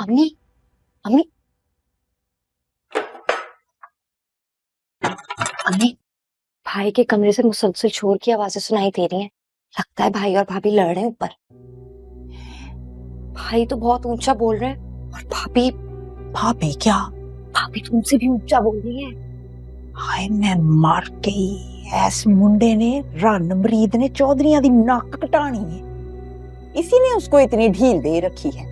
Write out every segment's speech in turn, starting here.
अम्मी, अम्मी, अम्मी, भाई के कमरे से मुसलसल शोर की आवाजें सुनाई दे रही हैं। लगता है भाई और भाभी लड़ रहे हैं ऊपर। भाई तो बहुत ऊंचा बोल रहे हैं और भाभी भाभी क्या? भाभी तो उनसे भी ऊंचा बोल रही है। हाय मैं मर गई। ऐस मुंडे ने रन मरीद ने चौधरियां दी नक कटानी है, इसी ने उसको इतनी ढील दे रखी है।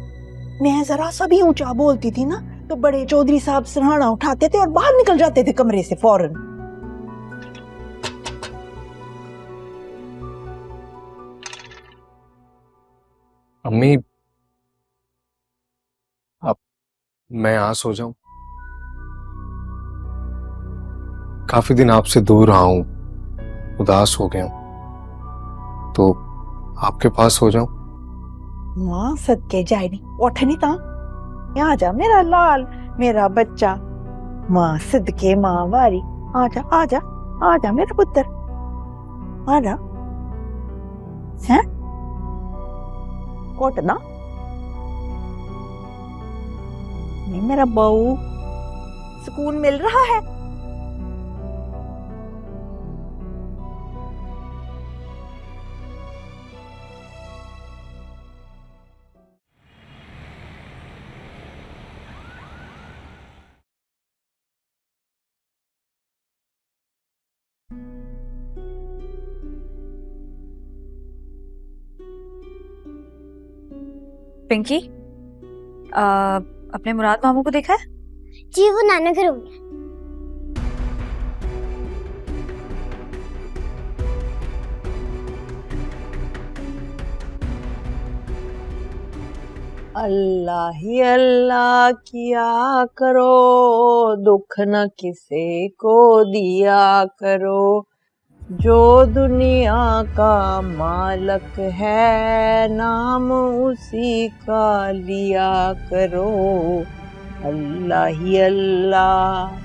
मैं जरा सा भी ऊंचा बोलती थी ना तो बड़े चौधरी साहब सराहना उठाते थे और बाहर निकल जाते थे कमरे से फौरन। अम्मी, अब मैं यहाँ सो जाऊं? काफी दिन आपसे दूर रहा हूं, उदास हो गया हूं, तो आपके पास सो जाऊं? मां सदके जाए नहीं, उठ नहीं ता आ जा मेरा लाल, मेरा बच्चा। मां सदके मां वारी, आजा आजा आजा मेरा पुत्र, आजा। हैं उठ ना, नहीं मेरा बहू, सुकून मिल रहा है। पिंकी, अपने मुराद मामू को देखा है? जी वो नाना घर होंगे। अल्लाह ही अल्लाह किया करो, दुख न किसी को दिया करो, जो दुनिया का मालक है नाम उसी का लिया करो। अल्लाह ही अल्लाह।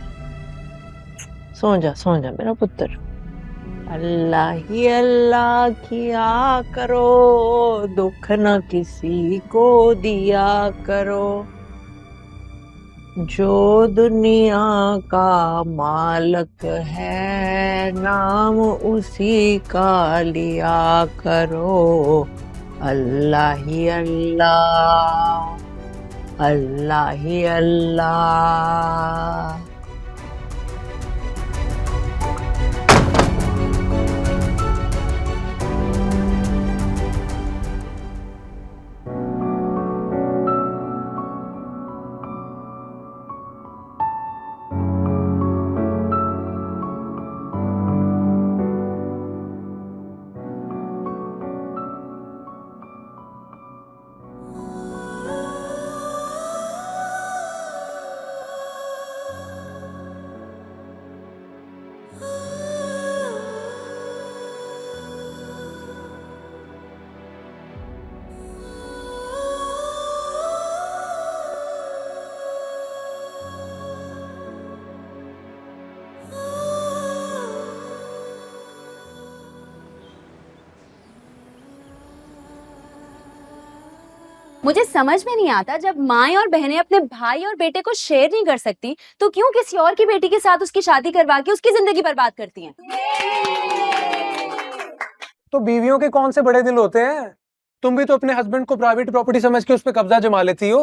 सो जा मेरा पुत्र। अल्लाह ही अल्लाह किया करो, दुख न किसी को दिया करो, जो दुनिया का मालक है नाम उसी का लिया करो। अल्लाह ही अल्लाह, अल्लाह ही अल्लाह। मुझे समझ में नहीं आता, जब माएं और बहनें अपने भाई और बेटे को शेयर नहीं कर सकती तो क्यों किसी और की बेटी के साथ उसकी शादी करवा के उसकी जिंदगी बर्बाद करती हैं। तो बीवियों के कौन से बड़े दिल होते हैं? तुम भी तो अपने हस्बैंड को प्राइवेट प्रॉपर्टी समझ के उस पर कब्जा जमा लेती हो।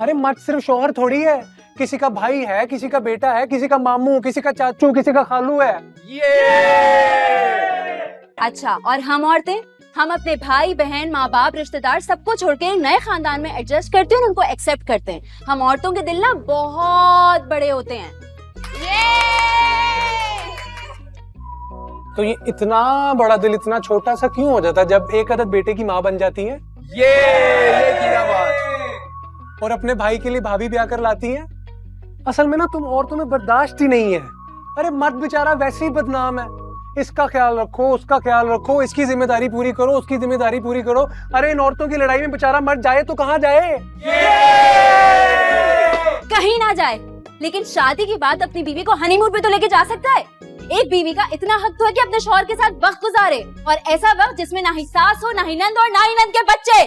अरे मर्द सिर्फ शौहर थोड़ी है, किसी का भाई है, किसी का बेटा है, किसी का मामू, किसी का चाचू, किसी का खालू है। अच्छा, और हम औरतें, हम अपने भाई बहन माँ बाप रिश्तेदार सबको छोड़ के नए खानदान में एडजस्ट करते हैं और उनको एक्सेप्ट करते हैं। हम औरतों के दिल ना बहुत बड़े होते हैं। तो ये इतना बड़ा दिल इतना छोटा सा क्यों हो जाता है जब एक अदद बेटे की माँ बन जाती है? ये क्या बात। और अपने भाई के लिए भाभी ब्याह कर लाती है। असल में ना तुम औरतों में बर्दाश्त ही नहीं है। अरे मर्द बेचारा वैसे ही बदनाम है, इसका ख्याल रखो, उसका ख्याल रखो, इसकी जिम्मेदारी पूरी करो, उसकी जिम्मेदारी पूरी करो। अरे इन औरतों की लड़ाई में बेचारा मर जाए तो कहाँ जाए? कहीं ना जाए, लेकिन शादी की बात अपनी बीवी को हनीमून पे तो लेके जा सकता है। एक बीवी का इतना हक तो है कि अपने शौहर के साथ वक्त गुजारे, और ऐसा वक्त जिसमें ना ही सास हो, ना ही नंद और ना ही नंद के बच्चे।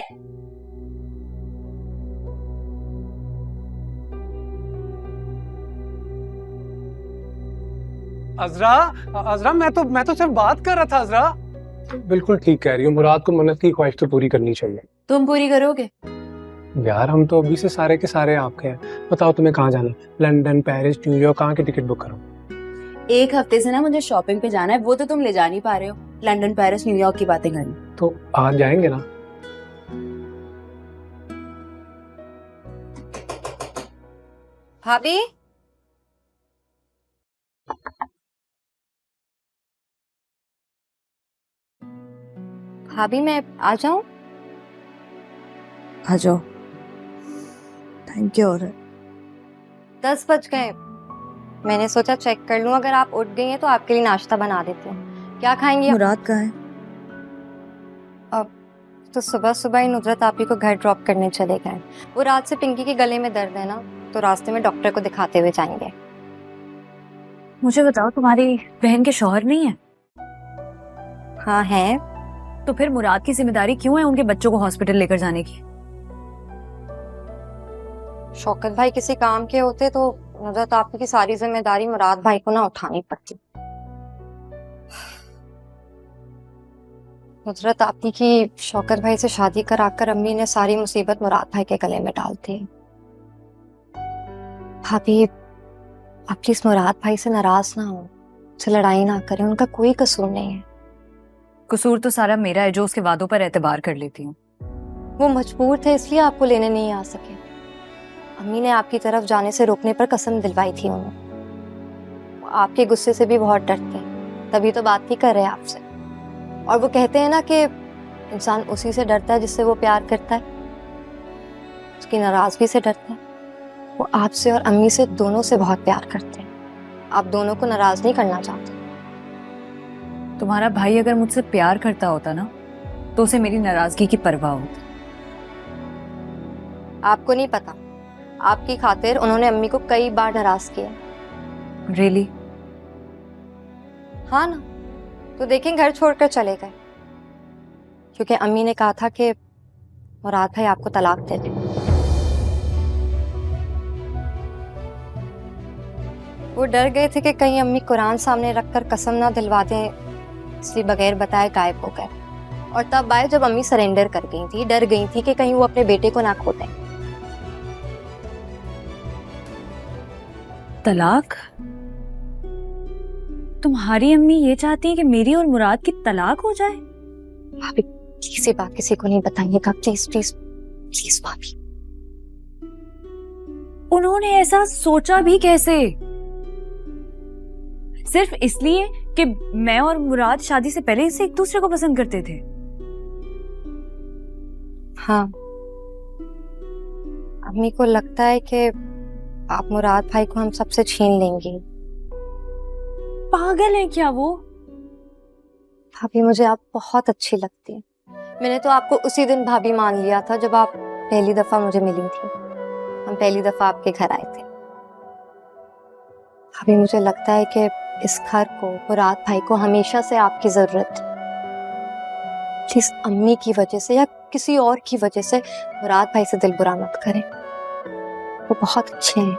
अजरा, अजरा मैं तो सिर्फ बात कर रहा था अजरा। बिल्कुल ठीक कह रही हो, मुराद को मन्नत की ख्वाहिश तो पूरी करनी चाहिए। तुम पूरी करोगे? यार हम तो अभी से सारे के सारे आपके हैं। बताओ तुम्हें कहाँ जाना है? लंदन, पेरिस, न्यूयॉर्क, कहाँ की टिकट बुक करूं? एक हफ्ते से ना मुझे शॉपिंग पे जाना है, वो तो तुम ले जा नहीं पा रहे हो। लंदन, पेरिस, न्यूयॉर्क की बातें करनी। तो आज जाएंगे ना? भाभी, भाभी मैं आ जाऊं? आ जाओ। Thank you. और 10 बज गए। मैंने सोचा चेक कर लूं, अगर आप उठ गई हैं तो आपके लिए नाश्ता बना देती हूँ। क्या खाएंगी आप? मुराद कहाँ है? तो सुबह सुबह ही नुसरत आपी को घर ड्रॉप करने चले गए। वो रात से पिंकी के गले में दर्द है ना, तो रास्ते में डॉक्टर को दिखाते हुए जाएंगे। मुझे बताओ, तुम्हारी बहन के शौहर नहीं है? हाँ है। तो फिर मुराद की जिम्मेदारी क्यों है उनके बच्चों को हॉस्पिटल लेकर जाने की? शौकत भाई किसी काम के होते तो नुसरत आपी की सारी जिम्मेदारी मुराद भाई को ना उठानी पड़ती। नुसरत आपी की शौकत भाई से शादी कराकर अम्मी ने सारी मुसीबत मुराद भाई के गले में डाल दी। भाभी, आप प्लीज मुराद भाई से नाराज ना हो, उनसे लड़ाई ना करें, उनका कोई कसूर नहीं है। कसूर तो सारा मेरा है जो उसके वादों पर एतबार कर लेती हूँ। वो मजबूर थे इसलिए आपको लेने नहीं आ सके। अम्मी ने आपकी तरफ जाने से रोकने पर कसम दिलवाई थी उन्हें। वो आपके गुस्से से भी बहुत डरते हैं, तभी तो बात नहीं कर रहे आपसे। और वो कहते हैं ना कि इंसान उसी से डरता है जिससे वो प्यार करता है, उसकी नाराजगी से डरता है। वो आपसे और अम्मी से दोनों से बहुत प्यार करते हैं, आप दोनों को नाराज नहीं करना चाहते। तुम्हारा भाई अगर मुझसे प्यार करता होता ना, तो उसे मेरी नाराजगी की परवाह होती। आपको नहीं पता, आपकी खातिर उन्होंने अम्मी को कई बार नाराज किया। रियली? हाँ ना, तो देखें घर छोड़कर चले गए क्योंकि अम्मी ने कहा था कि मुराद भाई आपको तलाक दे दे। वो डर गए थे कि कहीं अम्मी कुरान सामने रखकर कसम ना दिलवा दें, इसलिए बगैर बताए गायब हो गए। और तब आए जब अम्मी सरेंडर कर गई थी, डर गई थी कि कहीं वो अपने बेटे को ना खो दें। तलाक? तुम्हारी अम्मी ये चाहती है कि मेरी और मुराद की तलाक हो जाए? भाभी प्लीज ये बात किसी को नहीं बताइएगा, प्लीज प्लीज प्लीज भाभी। उन्होंने ऐसा सोचा भी कैसे? सिर्फ इसलिए कि मैं और मुराद शादी से पहले से एक दूसरे को पसंद करते थे? हाँ, अम्मी को लगता है कि आप मुराद भाई को हम सबसे छीन लेंगी। पागल है क्या वो? भाभी मुझे आप बहुत अच्छी लगती है। मैंने तो आपको उसी दिन भाभी मान लिया था जब आप पहली दफा मुझे मिली थी। हम पहली दफा आपके घर आए थे। भाभी मुझे लगता है कि इस घर को, मुराद भाई को हमेशा से आपकी जरूरत है। प्लीज अम्मी की वजह से या किसी और की वजह से मुराद भाई से दिल बुरा मत करें, वो बहुत अच्छे हैं।